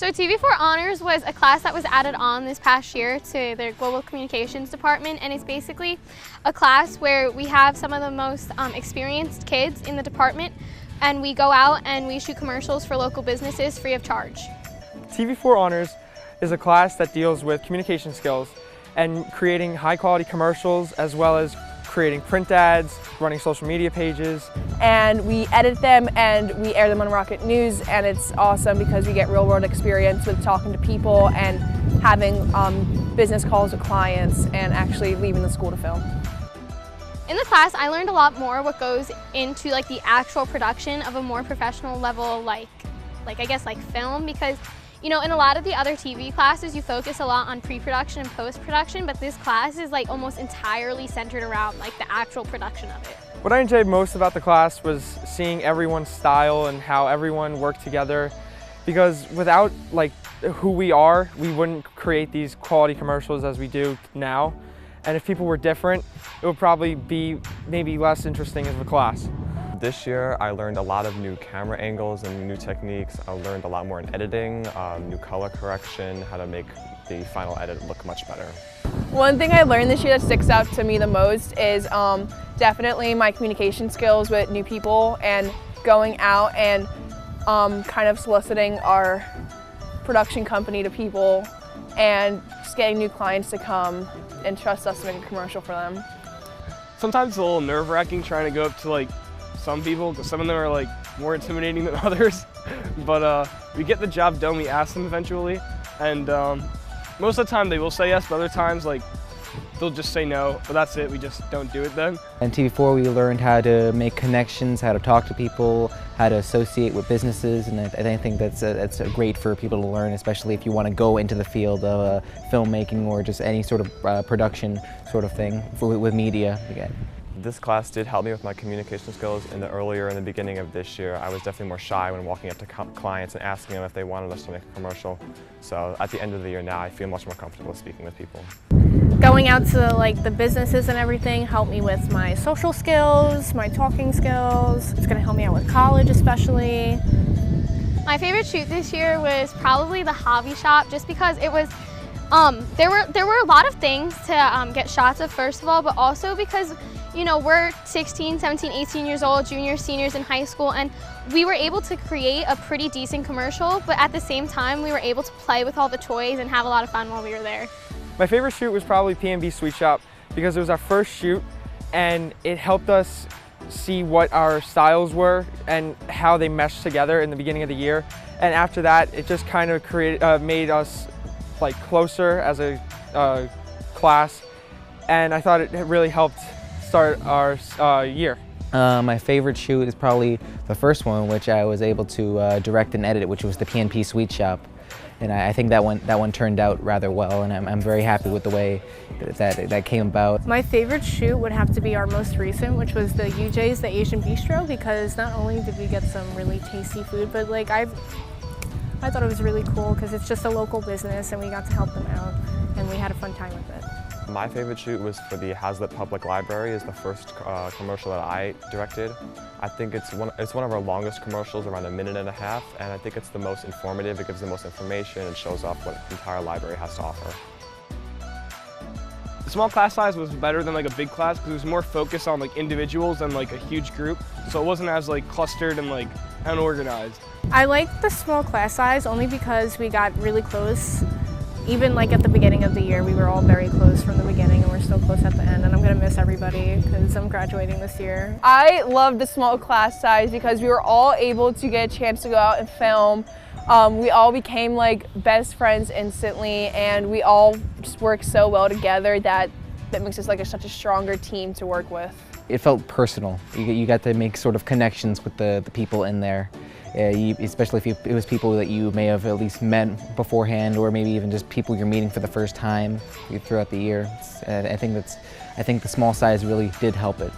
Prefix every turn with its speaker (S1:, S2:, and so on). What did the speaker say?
S1: So TV4 Honors was a class that was added on this past year to their Global Communications department, and it's basically a class where we have some of the most experienced kids in the department, and we go out and we shoot commercials for local businesses free of charge.
S2: TV4 Honors is a class that deals with communication skills and creating high quality commercials, as well as creating print ads, running social media pages.
S3: And we edit them and we air them on Rocket News, and it's awesome because we get real world experience with talking to people and having business calls with clients and actually leaving the school to film.
S1: In the class, I learned a lot more what goes into like the actual production of a more professional level, like I guess like film, because you know, in a lot of the other TV classes, you focus a lot on pre-production and post-production, but this class is like almost entirely centered around like the actual production of it.
S2: What I enjoyed most about the class was seeing everyone's style and how everyone worked together, because without like who we are, we wouldn't create these quality commercials as we do now. And if people were different, it would probably be maybe less interesting as a class.
S4: This year I learned a lot of new camera angles and new techniques. I learned a lot more in editing, new color correction, how to make the final edit look much better.
S3: One thing I learned this year that sticks out to me the most is definitely my communication skills with new people and going out and kind of soliciting our production company to people and just getting new clients to come and trust us to make a commercial for them.
S5: Sometimes it's a little nerve-wracking trying to go up to like some people, because some of them are like more intimidating than others, but we get the job done. We ask them eventually, and most of the time they will say yes, but other times like they'll just say no, but that's it, we just don't do it then.
S6: In TV4 we learned how to make connections, how to talk to people, how to associate with businesses, and I think that's great for people to learn, especially if you want to go into the field of filmmaking or just any sort of production sort of thing with media again.
S4: This class did help me with my communication skills. In the beginning of this year, I was definitely more shy when walking up to clients and asking them if they wanted us to make a commercial. So at the end of the year now, I feel much more comfortable speaking with people.
S7: Going out to like the businesses and everything helped me with my social skills, my talking skills. It's gonna help me out with college especially.
S1: My favorite shoot this year was probably the hobby shop, just because it was there were a lot of things to get shots of, first of all, but also because you know, we're 16, 17, 18 years old, juniors, seniors in high school, and we were able to create a pretty decent commercial, but at the same time, we were able to play with all the toys and have a lot of fun while we were there.
S2: My favorite shoot was probably P&B Sweet Shop, because it was our first shoot, and it helped us see what our styles were and how they meshed together in the beginning of the year. And after that, it just kind of made us like closer as a class, and I thought it really helped start our year.
S6: My favorite shoot is probably the first one, which I was able to direct and edit, which was the P&P Sweet Shop, and I think that one turned out rather well, and I'm very happy with the way that came about.
S7: My favorite shoot would have to be our most recent, which was the UJ's, the Asian Bistro, because not only did we get some really tasty food, but like I thought it was really cool because it's just a local business and we got to help them out, and we had a fun time with it.
S4: My favorite shoot was for the Hazlitt Public Library. It's the first commercial that I directed. I think it's one of our longest commercials, around 1.5 minutes, and I think it's the most informative. It gives the most information and shows off what the entire library has to offer.
S5: The small class size was better than like a big class because it was more focused on like individuals than like a huge group, so it wasn't as like clustered and like unorganized.
S7: I like the small class size only because we got really close. Even like at the beginning of the year, we were all very close from the beginning, and we're still close at the end, and I'm gonna miss everybody because I'm graduating this year.
S3: I love the small class size because we were all able to get a chance to go out and film. We all became like best friends instantly, and we all just work so well together that makes us like such a stronger team to work with.
S6: It felt personal. You got to make sort of connections with the people in there. Especially if it was people that you may have at least met beforehand, or maybe even just people you're meeting for the first time throughout the year. I think the small size really did help it.